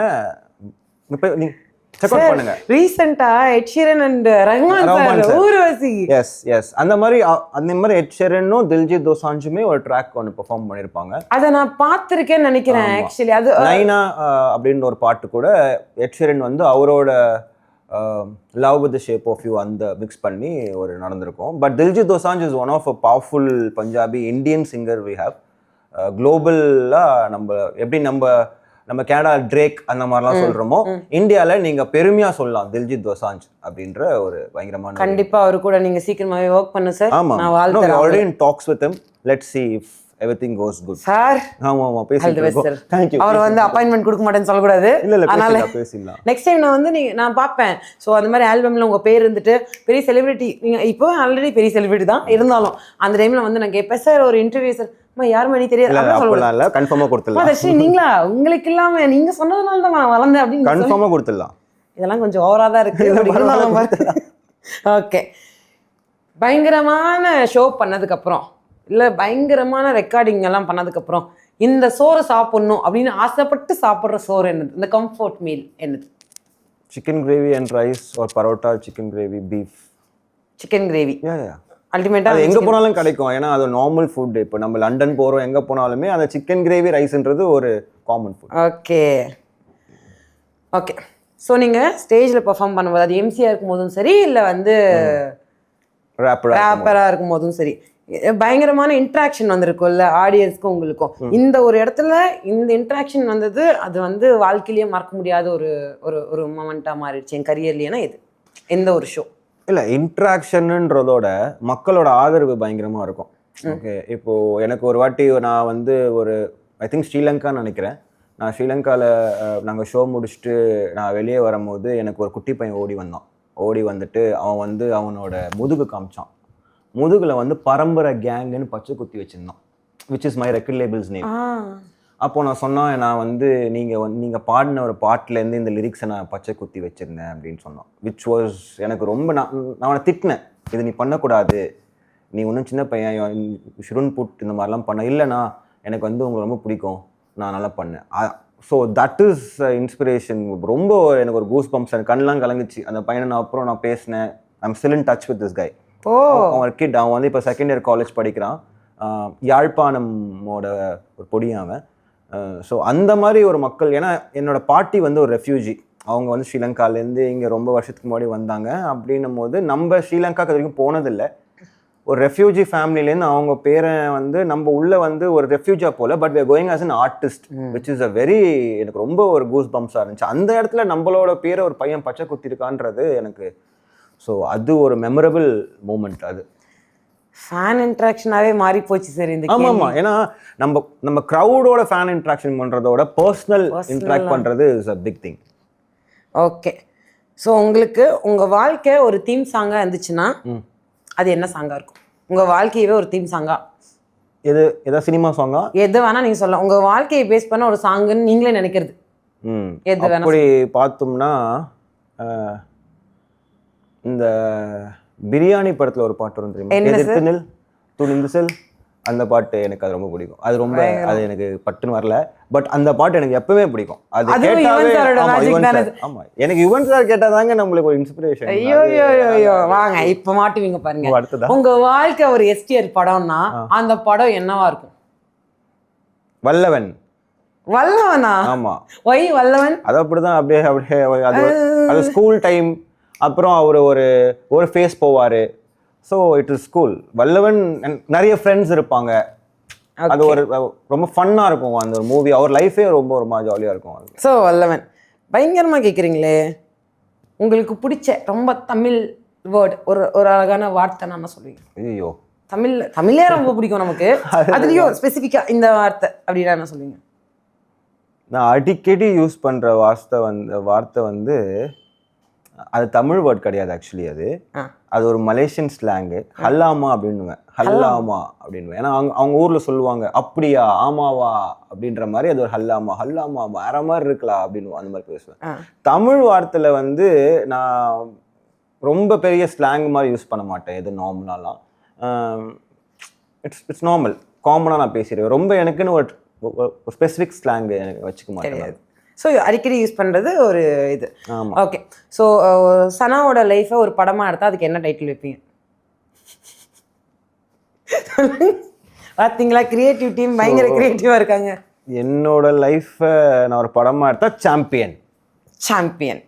செக் அவுட் பண்ணுங்க. ரீசன்ட்டா Ed Sheeran and Rahman sir Urvashi. Yes அந்த மாதிரி எட் ஷீரனும் தில்ஜித் தோசாஞ்சுமே ஒரு ட்ராக் ஒன்று பெர்ஃபார்ம் பண்ணிருப்பாங்க. அதை நான் பார்த்திருக்கேன்னு நினைக்கிறேன். ஆக்சுவலி அது நைனா அப்படின்னு ஒரு பாட்டு கூட எட் ஷீரன் அவரோட love with the shape of you அந்த மிக்ஸ் பண்ணி ஒரு நடந்திருக்கும். But Diljit Dosanjh is one of a powerful Punjabi Indian singer we have. குளோபலாக எப்படி நம்ம கனடா ட்ரேக் அந்த மாதிரிலாம் சொல்றோமோ, இந்தியால நீங்க பெருமையா சொல்லலாம் தில்ஜித் தோசாஞ்ச் அப்படின்ற ஒரு பயங்கரமான. கண்டிப்பா அவரு கூட நீங்க சீக்கிரமாவே வொர்க் பண்ணு சார். நான் வாழ்த்துறேன். Already in talks with him. Let's see if everything goes good. Sir ஆமா பேசிட்டோம். Thank you. அவர் அப்பாயின்ட்மென்ட் கொடுக்க மாட்டேன்னு சொல்ல கூடாது. இல்ல பேசிடலாம். நெக்ஸ்ட் டைம் நான் பாப்பேன். சோ அந்த மாதிரி ஆல்பம்ல உங்க பேர் இருந்துட்டு பெரிய செலிபிரிட்டி, நீங்க இப்போ ஆல்ரெடி பெரிய செலிபிரிட்டி தான் இருந்தாலும் அந்த டைம்ல நான் கேட்பேன், சார் ஒரு இன்டர்வியூ சார் யாருமே தெரியாது கன்ஃபார்மா கொடுத்துடலாம். நீங்களா உங்களுக்கு இல்லாம நீங்க சொன்னதுனால தான் வளர்ந்தேன் அப்படின்னு கன்ஃபார்மா கொடுத்துடலாம். இதெல்லாம் கொஞ்சம் ஓவரா தான் இருக்கு. ஓகே. பயங்கரமான ஷோ பண்ணதுக்கு அப்புறம் இல்ல பயங்கரமான ரெக்கார்டிங் எல்லாம் பண்ணதுக்கு அப்புறம் இந்த சோறு சாப்பிடணும் அப்படின்னு ஆசைப்பட்டு சாப்பிடுற சோறு என்னது? இந்த கம்ஃபர்ட் மீல் என்னது? Chicken gravy and rice or parotta, chicken gravy, beef. Chicken gravy. அல்டிமேட்டா அது எங்க போனாலும் கிடைக்கும். ஏன்னா அது நார்மல் ஃபுட். இப்போ நம்ம லண்டன் போறோம், எங்க போனாலுமே அந்த சிக்கன் கிரேவி ரைஸ்ன்றது ஒரு common food. Okay okay. So நீங்க ஸ்டேஜ்ல பெர்ஃபார்ம் பண்ணும்போது அது எம்சியா இருக்கும் போதும் சரி இல்லை வந்து ரேப்பரா இருக்கும் போதும் சரி பயங்கரமான இன்ட்ராக்ஷன் வந்திருக்கும்ல ஆடியன்ஸ்க்கும் உங்களுக்கும். இந்த ஒரு இடத்துல இந்த இன்ட்ராக்ஷன் வந்தது அது வந்து வாழ்க்கையிலேயே மறக்க முடியாத ஒரு ஒரு ஒரு மொமெண்டா மாறிடுச்சு என் கரியர்லனா இது எந்த ஒரு ஷோ இல்லை. இன்ட்ராக்ஷன்ன்றதோட மக்களோட ஆதரவு பயங்கரமா இருக்கும். ஓகே, இப்போ எனக்கு ஒரு வாட்டி நான் வந்து ஒரு ஐ திங்க் ஸ்ரீலங்கான்னு நினைக்கிறேன். நான் ஸ்ரீலங்காவில் நாங்கள் ஷோ முடிச்சுட்டு நான் வெளியே வரும்போது எனக்கு ஒரு குட்டி பையன் ஓடி வந்துட்டு அவன் வந்து அவனோட முதுகு காமிச்சான். முதுகில் வந்து பரம்பரை கேங்குன்னு பச்சை குத்தி வச்சுருந்தான், which is my record label's name. அப்போ நான் சொன்னேன், நான் வந்து நீங்கள் பாடின ஒரு பாட்டிலேருந்து இந்த லிரிக்ஸை நான் பச்சை குத்தி வச்சுருந்தேன் அப்படின்னு சொன்னான். விச் வாஸ் எனக்கு ரொம்ப நான் அவனை திட்டினேன், இது நீ பண்ணக்கூடாது, நீ ஒன்றும் சின்ன பையன், ஷுடன் புட் இந்த மாதிரிலாம் பண்ண. இல்லைண்ணா எனக்கு வந்து உங்களுக்கு ரொம்ப பிடிக்கும், நான் நல்லா பண்ணேன். So that is inspiration. ரொம்ப எனக்கு ஒரு கூஸ் பம்ப்ஸ், எனக்கு கண்ணெலாம் கலங்குச்சு. அந்த பையனை நான் அப்புறம் நான் பேசினேன். I'm still in touch with this guy. அவன் கிட், அவன் வந்து இப்போ செகண்ட் இயர் காலேஜ் படிக்கிறான். யாழ்ப்பாணமோட ஒரு பொடியும் அவன். ஸோ அந்த மாதிரி ஒரு மக்கள், ஏன்னா என்னோட பாட்டி வந்து ஒரு ரெஃப்யூஜி. அவங்க வந்து ஸ்ரீலங்காலேருந்து இங்கே ரொம்ப வருஷத்துக்கு முன்னாடி வந்தாங்க. அப்படின்னும் போது நம்ம ஸ்ரீலங்காக்கு வரைக்கும் போனதில்லை. ஒரு ரெஃப்யூஜி ஃபேமிலிலேருந்து அவங்க பேரை வந்து நம்ம உள்ள வந்து ஒரு ரெஃப்யூஜா போல, but we are going as an artist, which is a very, எனக்கு ரொம்ப ஒரு கூஸ் பம்ப்ஸாக இருந்துச்சு. அந்த இடத்துல நம்மளோட பேரை ஒரு பையன் பச்சை குத்திருக்கான்றது எனக்கு, ஸோ அது ஒரு மெமரபிள் மூமெண்ட். அது ஃபேன் இன்ட்ராக்ஷனாகவே மாறி போச்சு சார் இந்த. ஆமாம், ஏன்னா நம்ம க்ரௌடோட ஃபேன் இன்ட்ராக்ஷன் பண்ணுறதோட பர்சனல் இன்ட்ராக்ட் பண்ணுறது is a big thing. Okay, so உங்களுக்கு உங்கள் வாழ்க்கை ஒரு தீம் சாங்காக இருந்துச்சுன்னா அது என்ன சாங்காக இருக்கும்? உங்கள் வாழ்க்கையவே ஒரு தீம் சாங்கா, எதாவது சினிமா சாங்கா, எது வேணால் நீங்கள் சொல்லலாம். உங்கள் வாழ்க்கையை பேஸ் பண்ண ஒரு சாங்குன்னு நீங்களே நினைக்கிறது எது வேணா. அப்படி பார்த்தோம்னா இந்த பிரியாணி படத்தில் ஒரு பாட்டு வரும் தெரியுமா, எதிர்த்து துணிந்து செல், அந்த பாட்டு எனக்கு அது ரொம்ப பிடிக்கும். அது ரொம்ப, அது எனக்கு பட்டுன்னு வரல, பட் அந்த பாட்டு எனக்கு எப்பவுமே பிடிக்கும். அது கேட்டாவே ஆமா, எனக்கு யுவன் சார் கேட்டாதாங்க நம்மளுக்கு ஒரு இன்ஸ்பிரேஷன். ஐயோ வாங்க இப்ப மாட்டுவீங்க பாருங்க. உங்க வாழ்க்கை ஒரு எஸ்டிஆர் படம்னா அந்த படம் என்னவா இருக்கும்? வல்லவன். வல்லவனா? ஆமா. ஒய் வல்லவன்? அது அப்படிதான். அப்படியே அது ஸ்கூல் டைம். அப்புறம் அவர் ஒரு ஃபேஸ் போவாரு. So it is school. வல்லவன் நிறைய ஃப்ரெண்ட்ஸ் இருப்பாங்க. அது ஒரு ரொம்ப ஃபன்னாக இருக்கும் அந்த ஒரு மூவி. அவர் லைஃபே ரொம்ப ஜாலியாக இருக்கும். ஸோ வல்லவன் பயங்கரமாக கேட்குறீங்களே. உங்களுக்கு பிடிச்ச ரொம்ப தமிழ் வேர்ட், ஒரு அழகான வார்த்தை நான் சொல்லுவீங்க? ஐயோ, தமிழே ரொம்ப பிடிக்கும் நமக்கு. அதுலேயும் ஸ்பெசிஃபிக்காக இந்த வார்த்தை அப்படின்னா என்ன சொல்லுவீங்க? நான் அடிக்கடி யூஸ் பண்ணுற வார்த்தை வந்து அது தமிழ் வேர்ட் கிடையாது ஆக்சுவலி. அது ஒரு மலேசியன் ஸ்லாங்கு. ஹல்லாமா அப்படின்னுவேன். ஹல்லாமா அப்படின்னுவேன். ஏன்னா அவங்க ஊரில் சொல்லுவாங்க, அப்படியா, ஆமாவா அப்படின்ற மாதிரி. அது ஒரு ஹல்லாமா வேற மாதிரி இருக்கலாம் அப்படின்னு அந்த மாதிரி பேசுவேன். தமிழ் வார்த்தையில் வந்து நான் ரொம்ப பெரிய ஸ்லாங் மாதிரி யூஸ் பண்ண மாட்டேன். எது நார்மலாலாம் இட்ஸ் நார்மல், காமனாக நான் பேசிடுவேன். ரொம்ப எனக்குன்னு ஒரு ஸ்பெசிஃபிக் ஸ்லாங் எனக்கு வச்சுக்க மாட்டேன். ஸோ அடிக்கடி யூஸ் பண்ணுறது ஒரு இது. ஓகே, ஸோ சனாவோட லைஃப்பை ஒரு படமாக எடுத்தால் அதுக்கு என்ன டைட்டில் வைப்பீங்க? பார்த்தீங்களா, கிரியேட்டிவ் டீம் பயங்கர கிரியேட்டிவாக இருக்காங்க. என்னோட லைஃப்பை நான் ஒரு படமாக எடுத்தால் சாம்பியன்.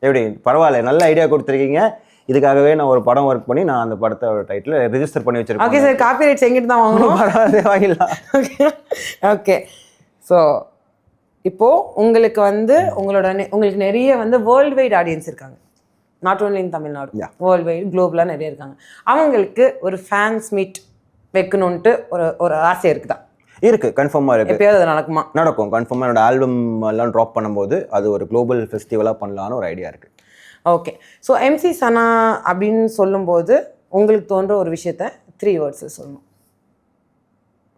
எப்படி, பரவாயில்ல, நல்ல ஐடியா கொடுத்துருக்கீங்க. இதுக்காகவே நான் ஒரு படம் ஒர்க் பண்ணி நான் அந்த படத்தோட டைட்டில் ரெஜிஸ்டர் பண்ணி வச்சிருக்கேன். ஓகே சார், காப்பி ரைட்ஸ் எங்கிட்ட தான் வாங்கணும்? வாங்கிடலாம். ஓகே, ஸோ இப்போது உங்களுக்கு வந்து உங்களுக்கு நிறைய வந்து வேர்ல்டு வைட் ஆடியன்ஸ் இருக்காங்க. Not only in Tamil Nadu, world wide, குளோபலாக நிறைய இருக்காங்க. அவங்களுக்கு ஒரு ஃபேன்ஸ் மீட் வைக்கணுன்ட்டு ஒரு ஆசை இருக்குதா? இருக்கு, கன்ஃபார்மாக இருக்கு. எப்பயாவது அது நடக்குமா? நடக்கும் கன்ஃபார்மாக. என்னோட ஆல்பம் எல்லாம் ட்ராப் பண்ணும்போது அது ஒரு குளோபல் ஃபெஸ்டிவலாக பண்ணலான்னு ஒரு ஐடியா இருக்கு. ஓகே, ஸோ எம்சி சனா அப்படின்னு சொல்லும்போது உங்களுக்கு தோன்ற ஒரு விஷயத்த 3 வேர்ட்ஸ் சொல்லணும்.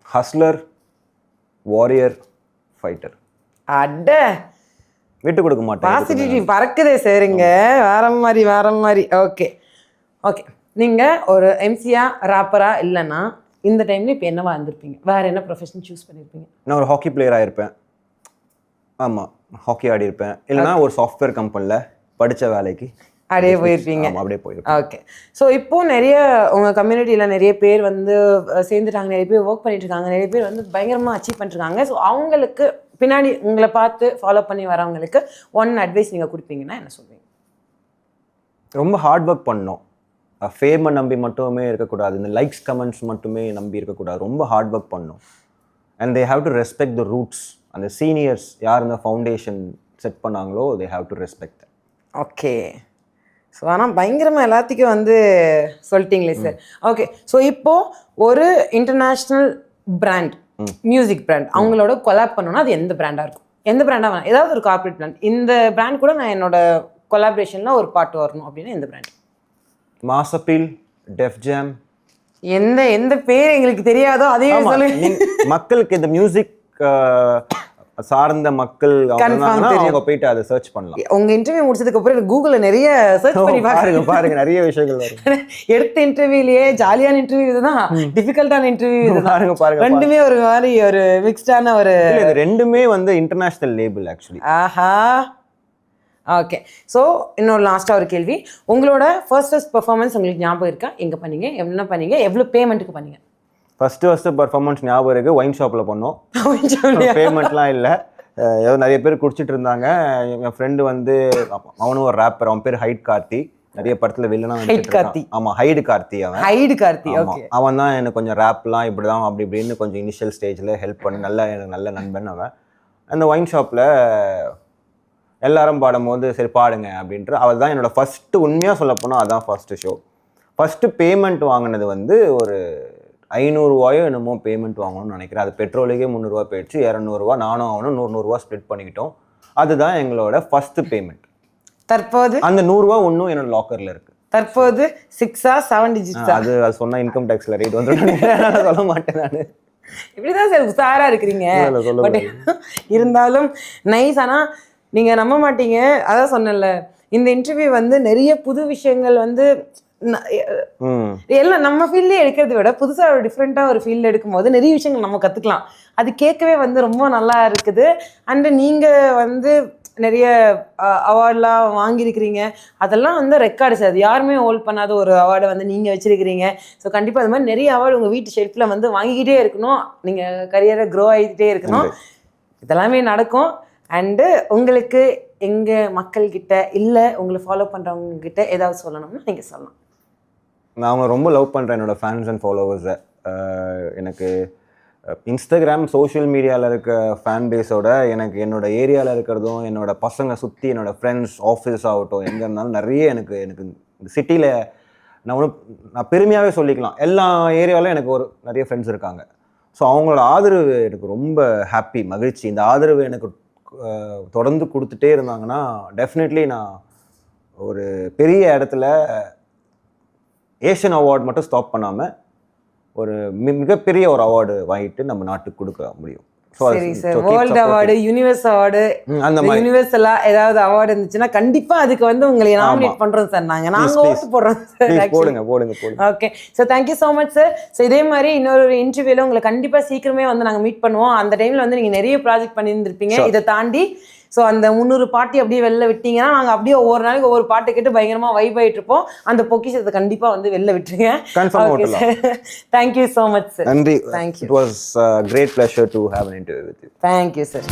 Hustler, warrior, fighter. அட, விட்டு கொடுக்க மாட்டேன். பாசிட்டிவிட்டி பறக்குதே சரிங்க, வேற மாதிரி. ஓகே, நீங்கள் ஒரு எம்சியா ராப்பரா இல்லைன்னா இந்த டைம்ல இப்போ என்னவா இருந்திருப்பீங்க? வேற என்ன ப்ரொஃபஷன் சூஸ் பண்ணியிருப்பீங்க? நான் ஒரு ஹாக்கி பிளேயராக இருப்பேன். ஆமாம், ஹாக்கி ஆடி இருப்பேன். இல்லைனா ஒரு சாஃப்ட்வேர் கம்பெனியில் படித்த வேலைக்கு அப்படியே போயிருப்பீங்க. அப்படியே போயிருப்பேன். ஓகே. ஸோ இப்போ நிறைய உங்கள் கம்யூனிட்டியில் நிறைய பேர் வந்து சேர்ந்துட்டாங்க, நிறைய பேர் ஒர்க் பண்ணிட்டு இருக்காங்க, நிறைய பேர் வந்து பயங்கரமாக அச்சீவ் பண்ணிருக்காங்க. ஸோ அவங்களுக்கு பின்னாடி உங்களை பார்த்து ஃபாலோ பண்ணி வரவங்களுக்கு ஒன் அட்வைஸ் நீங்கள் கொடுப்பீங்கன்னா என்ன சொல்வீங்க? ரொம்ப ஹார்ட் ஒர்க் பண்ணணும். ஃபேமை நம்பி மட்டுமே இருக்கக்கூடாது, இந்த லைக்ஸ் கமெண்ட்ஸ் மட்டுமே நம்பி இருக்கக்கூடாது. ரொம்ப ஹார்ட் ஒர்க் பண்ணணும். And they have to respect the roots. அந்த சீனியர்ஸ் யார் இந்த ஃபவுண்டேஷன் செட் பண்ணாங்களோ they have to respect. Okay. So ஆனால் பயங்கரமாக எல்லாத்துக்கும் வந்து சொல்லிட்டீங்களே சார். ஓகே. ஸோ இப்போது ஒரு இன்டர்நேஷ்னல் பிராண்ட், மியூசிக் பிராண்ட், அவங்களோட கொலாப் பண்ணணும்னா அது எந்த பிராண்டாக இருக்கும்? எந்த பிராண்டாக வேணும்? ஏதாவது ஒரு கார்பரேட் பிராண்ட், இந்த பிராண்ட் கூட நான் என்னோட கொலாபரேஷனில் ஒரு பாட்டு வரணும் அப்படின்னா எந்த brand? Mass appeal, Def Jam. எந்த பேர் எங்களுக்கு தெரியாதோ அதையும் சொல்லுங்க. மக்களுக்கு இந்த மியூசிக் சார்ந்த மக்கள் அவங்க போயிட்டு அதை சர்ச் பண்ணலாம். உங்க இன்டர்வியூ முடிச்சதுக்கு அப்புறம் கூகுள்ல நிறைய சர்ச் பண்ணி பாருங்க நிறைய விஷயங்கள் வரும். எடுத்த இன்டர்வியூலயே ஜாலியான இன்டர்வியூ இதுதான், டிஃபிகல்ட்டான இன்டர்வியூ இதுதான். பாருங்க ரெண்டுமே ஒரு மாதிரி ஒரு மிக்ஸ்டான ஒரு ரெண்டுமே வந்து இன்டர்நேஷனல் லேபிள் ஆக்சுவலி. ஆஹா. ஓகே. ஸோ இன்னொரு லாஸ்ட்டாக ஒரு கேள்வி, உங்களோட ஃபர்ஸ்ட் பெர்ஃபார்மன்ஸ் உங்களுக்கு ஞாபகம் இருக்கா? எங்கே பண்ணீங்க, என்ன பண்ணீங்க, எவ்வளோ பேமெண்ட்டுக்கு பண்ணீங்க? ஃபர்ஸ்ட் பெர்ஃபார்மன்ஸ் ஞாபகம் இருக்குது. ஒயின் ஷாப்பில் பண்ணோம். பேமெண்ட்லாம் இல்லை. ஏதோ நிறைய பேர் குடிச்சிட்டு இருந்தாங்க. என் ஃப்ரெண்டு வந்து அவனும் ஒரு ரேப்பர், அவன் பேர் ஹைட் கார்த்தி. நிறைய படத்தில் வில்லனா கார்த்தி. ஆமாம், ஹைடு கார்த்தி. அவன் தான் எனக்கு கொஞ்சம் ரேப்லாம் இப்படி தான் அப்படி இப்படின்னு கொஞ்சம் இனிஷியல் ஸ்டேஜில் ஹெல்ப் பண்ணி எனக்கு நல்ல நண்பன் அவன். அந்த ஒயின் ஷாப்பில் எல்லாரும் பாடும்போது சரி பாடுங்க அப்படின்ட்டு அவர் தான் என்னோட ஃபஸ்ட்டு, உண்மையாக சொல்ல போனால் அதுதான் ஃபஸ்ட்டு ஷோ. ஃபஸ்ட்டு பேமெண்ட் வாங்கினது வந்து ஒரு 500 ரூபாயோ என்னமோ பேமெண்ட் வாங்கணும்னு நினைக்கிறேன். அது பெட்ரோலுக்கே 300 ரூபா போயிடுச்சு. 200 ரூபா நானும் அவனும் 100 ரூபா ஸ்ப்ளிட் பண்ணிக்கிட்டோம். அதுதான் எங்களோட ஃபர்ஸ்ட் பேமெண்ட். தற்போது அந்த 100 ரூபா இன்னும் என்னோட லாக்கர்ல இருக்கு. தற்போது 6 or 7 digits. அது சொன்னா இன்கம் டேக்ஸ்ல ரேட் வந்துடும். சொல்ல மாட்டேன் நான். இப்படிதான் சார் உசாரா இருக்கிறீங்க. இருந்தாலும் நைஸ். ஆனா நீங்க நம்ப மாட்டீங்க, அதான் சொன்னேன்ல, இந்த இன்டர்வியூ வந்து நிறைய புது விஷயங்கள் வந்து எல்லாம் நம்ம ஃபீல்ட்லேயே எடுக்கிறத விட புதுசாக ஒரு டிஃப்ரெண்ட்டாக ஒரு ஃபீல்டு எடுக்கும்போது நிறைய விஷயங்கள் நம்ம கற்றுக்கலாம். அது கேட்கவே வந்து ரொம்ப நல்லா இருக்குது. அண்டு நீங்கள் வந்து நிறைய அவார்ட்லாம் வாங்கியிருக்கிறீங்க. அதெல்லாம் வந்து ரெக்கார்டு சார், அது யாருமே ஹோல்ட் பண்ணாத ஒரு அவார்டை வந்து நீங்கள் வச்சுருக்கிறீங்க. ஸோ கண்டிப்பாக அது மாதிரி நிறைய அவார்டு உங்கள் வீட்டு ஷெல்ஃபில் வந்து வாங்கிக்கிட்டே இருக்கணும். நீங்கள் கரியரை க்ரோ ஆகிக்கிட்டே இருக்கணும். இதெல்லாமே நடக்கும். அண்டு உங்களுக்கு எங்கள் மக்கள்கிட்ட இல்லை உங்களை ஃபாலோ பண்ணுறவங்கக்கிட்ட ஏதாவது சொல்லணும்னா நீங்கள் சொல்லலாம். நான் அவங்க ரொம்ப லவ் பண்ணுறேன், என்னோடய ஃபேன்ஸ் அண்ட் ஃபாலோவர்ஸை. எனக்கு இன்ஸ்டாகிராம் சோஷியல் மீடியாவில் இருக்க ஃபேன் பேஸோட எனக்கு என்னோடய ஏரியாவில் இருக்கிறதும், என்னோடய பசங்க சுற்றி, என்னோடய ஃப்ரெண்ட்ஸ், ஆஃபீஸ் ஆகட்டும், எங்கே இருந்தாலும் நிறைய எனக்கு இந்த சிட்டியில் நான் பெருமையாகவே சொல்லிக்கலாம், எல்லா ஏரியாவிலும் எனக்கு நிறைய ஃப்ரெண்ட்ஸ் இருக்காங்க. ஸோ அவங்களோட ஆதரவு எனக்கு ரொம்ப ஹாப்பி, மகிழ்ச்சி. இந்த ஆதரவு எனக்கு தொடர்ந்து கொடுத்துட்டே இருந்தாங்கன்னா டெஃபினெட்லி நான் ஒரு பெரிய இடத்துல ஏஷியன் அவார்டு மட்டும் ஸ்டாப் பண்ணாமல் ஒரு மிகப்பெரிய ஒரு அவார்டு வாங்கிட்டு நம்ம நாட்டுக்கு கொடுக்க முடியும். சரி sir, world award, universe award, அந்த மாதிரி யூனிவர்சலா ஏதாவது அவார்டு இருந்துச்சுன்னா கண்டிப்பா அதுக்கு வந்து உங்களை நாமினேட் பண்றோம் சார். நாங்க ஓட்டு போடுறோம் சார். போடுங்க. Okay sir, thank you so much sir. So இதே மாதிரி இன்னொரு இன்டர்வியூல உங்களை கண்டிப்பா சீக்கிரமே வந்து நாங்க மீட் பண்ணுவோம். அந்த டைம்ல வந்து நீங்க நிறைய ப்ராஜெக்ட் பண்ணியிருந்திருப்பீங்க. இதை தாண்டி ஸோ அந்த 300 பாட்டி அப்படியே வெளில விட்டீங்கன்னா நாங்கள் அப்படியே ஒவ்வொரு நாளைக்கு ஒவ்வொரு பாட்டு கேட்டு பயங்கரமா வைப் ஆகிட்டு இருப்போம். அந்த பொக்கிஷத்தை கண்டிப்பா வந்து வெளில விட்டுருங்க. Thank you so much sir. நன்றி. Thank you. It was a great pleasure to have an interview with you. Thank you sir.